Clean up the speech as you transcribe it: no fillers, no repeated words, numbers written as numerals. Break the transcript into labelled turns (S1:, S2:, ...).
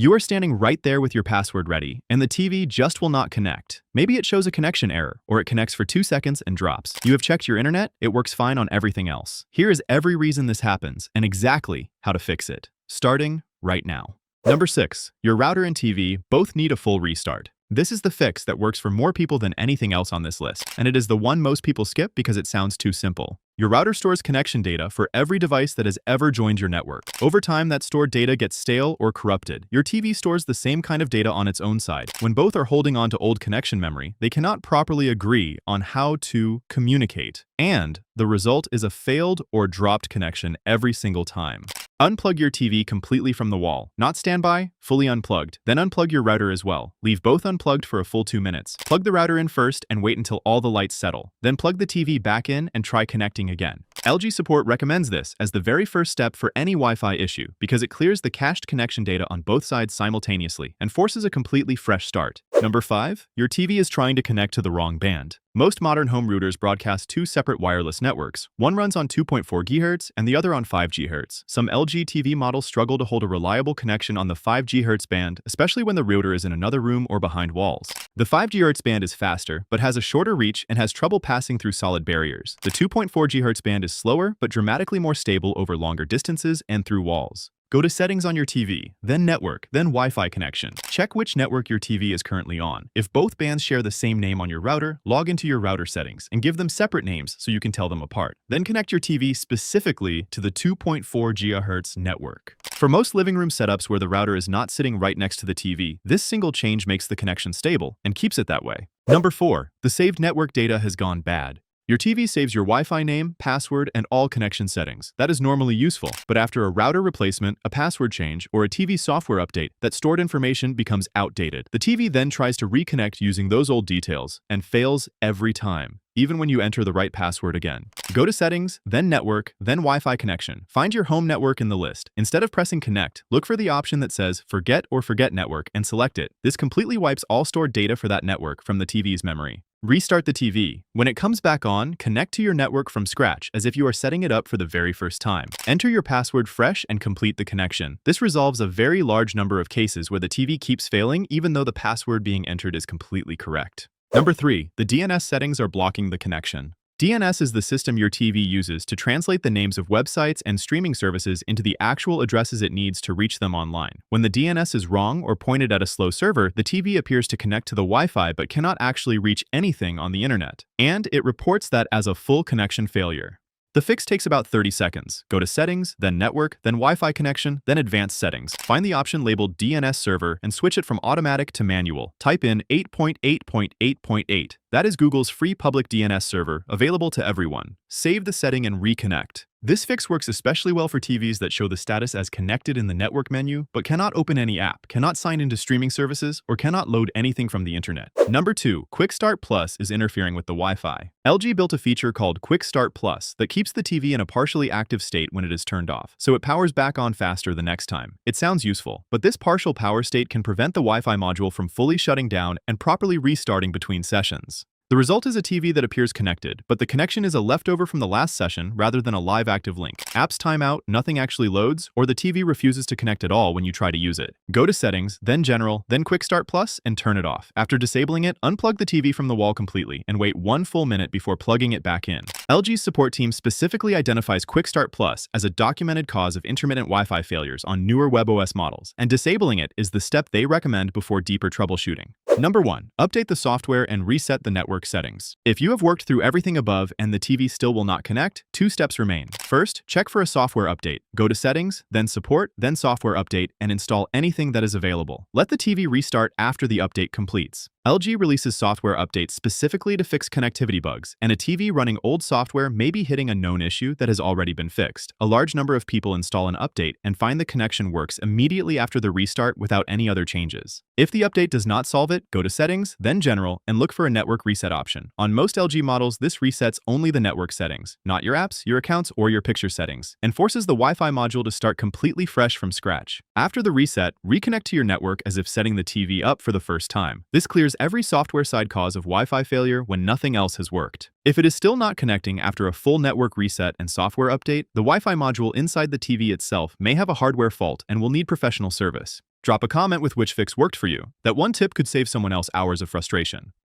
S1: You are standing right there with your password ready, and the TV just will not connect. Maybe it shows a connection error, or it connects for 2 seconds and drops. You have checked your internet, it works fine on everything else. Here is every reason this happens, and exactly how to fix it. Starting right now. Number 6. Your router and TV both need a full restart. This is the fix that works for more people than anything else on this list, and it is the one most people skip because it sounds too simple. Your router stores connection data for every device that has ever joined your network. Over time, that stored data gets stale or corrupted. Your TV stores the same kind of data on its own side. When both are holding on to old connection memory, they cannot properly agree on how to communicate, and the result is a failed or dropped connection every single time. Unplug your TV completely from the wall. Not standby, fully unplugged. Then unplug your router as well. Leave both unplugged for a full 2 minutes. Plug the router in first and wait until all the lights settle. Then plug the TV back in and try connecting again. LG Support recommends this as the very first step for any Wi-Fi issue because it clears the cached connection data on both sides simultaneously and forces a completely fresh start. Number 5. Your TV is trying to connect to the wrong band. Most modern home routers broadcast 2 separate wireless networks. One runs on 2.4 GHz and the other on 5 GHz. Some LG TV models struggle to hold a reliable connection on the 5 GHz band, especially when the router is in another room or behind walls. The 5 GHz band is faster, but has a shorter reach and has trouble passing through solid barriers. The 2.4 GHz band is slower, but dramatically more stable over longer distances and through walls. Go to Settings on your TV, then Network, then Wi-Fi connection. Check which network your TV is currently on. If both bands share the same name on your router, log into your router settings and give them separate names so you can tell them apart. Then connect your TV specifically to the 2.4 GHz network. For most living room setups where the router is not sitting right next to the TV, this single change makes the connection stable and keeps it that way. Number 4. The saved network data has gone bad. Your TV saves your Wi-Fi name, password, and all connection settings. That is normally useful, but after a router replacement, a password change, or a TV software update, that stored information becomes outdated. The TV then tries to reconnect using those old details and fails every time, even when you enter the right password again. Go to Settings, then Network, then Wi-Fi connection. Find your home network in the list. Instead of pressing Connect, look for the option that says Forget or Forget Network and select it. This completely wipes all stored data for that network from the TV's memory. Restart the TV. When it comes back on, connect to your network from scratch as if you are setting it up for the very first time. Enter your password fresh and complete the connection. This resolves a very large number of cases where the TV keeps failing even though the password being entered is completely correct. Number 3. The DNS settings are blocking the connection. DNS is the system your TV uses to translate the names of websites and streaming services into the actual addresses it needs to reach them online. When the DNS is wrong or pointed at a slow server, the TV appears to connect to the Wi-Fi but cannot actually reach anything on the internet, and it reports that as a full connection failure. The fix takes about 30 seconds. Go to Settings, then Network, then Wi-Fi connection, then Advanced Settings. Find the option labeled DNS Server and switch it from automatic to manual. Type in 8.8.8.8. That is Google's free public DNS server, available to everyone. Save the setting and reconnect. This fix works especially well for TVs that show the status as connected in the network menu, but cannot open any app, cannot sign into streaming services, or cannot load anything from the internet. Number 2. Quick Start Plus is interfering with the Wi-Fi. LG built a feature called Quick Start Plus that keeps the TV in a partially active state when it is turned off, so it powers back on faster the next time. It sounds useful, but this partial power state can prevent the Wi-Fi module from fully shutting down and properly restarting between sessions. The result is a TV that appears connected, but the connection is a leftover from the last session rather than a live active link. Apps time out, nothing actually loads, or the TV refuses to connect at all when you try to use it. Go to Settings, then General, then Quick Start Plus, and turn it off. After disabling it, unplug the TV from the wall completely and wait 1 full minute before plugging it back in. LG's support team specifically identifies Quick Start Plus as a documented cause of intermittent Wi-Fi failures on newer WebOS models, and disabling it is the step they recommend before deeper troubleshooting. Number 1. Update the software and reset the network settings. If you have worked through everything above and the TV still will not connect, 2 steps remain. First, check for a software update. Go to Settings, then Support, then Software Update, and install anything that is available. Let the TV restart after the update completes. LG releases software updates specifically to fix connectivity bugs, and a TV running old software may be hitting a known issue that has already been fixed. A large number of people install an update and find the connection works immediately after the restart without any other changes. If the update does not solve it, go to Settings, then General, and look for a network reset option. On most LG models, this resets only the network settings, not your apps, your accounts, or your picture settings, and forces the Wi-Fi module to start completely fresh from scratch. After the reset, reconnect to your network as if setting the TV up for the first time. This clears every software side cause of Wi-Fi failure when nothing else has worked. If it is still not connecting after a full network reset and software update, the Wi-Fi module inside the TV itself may have a hardware fault and will need professional service. Drop a comment with which fix worked for you. That one tip could save someone else hours of frustration.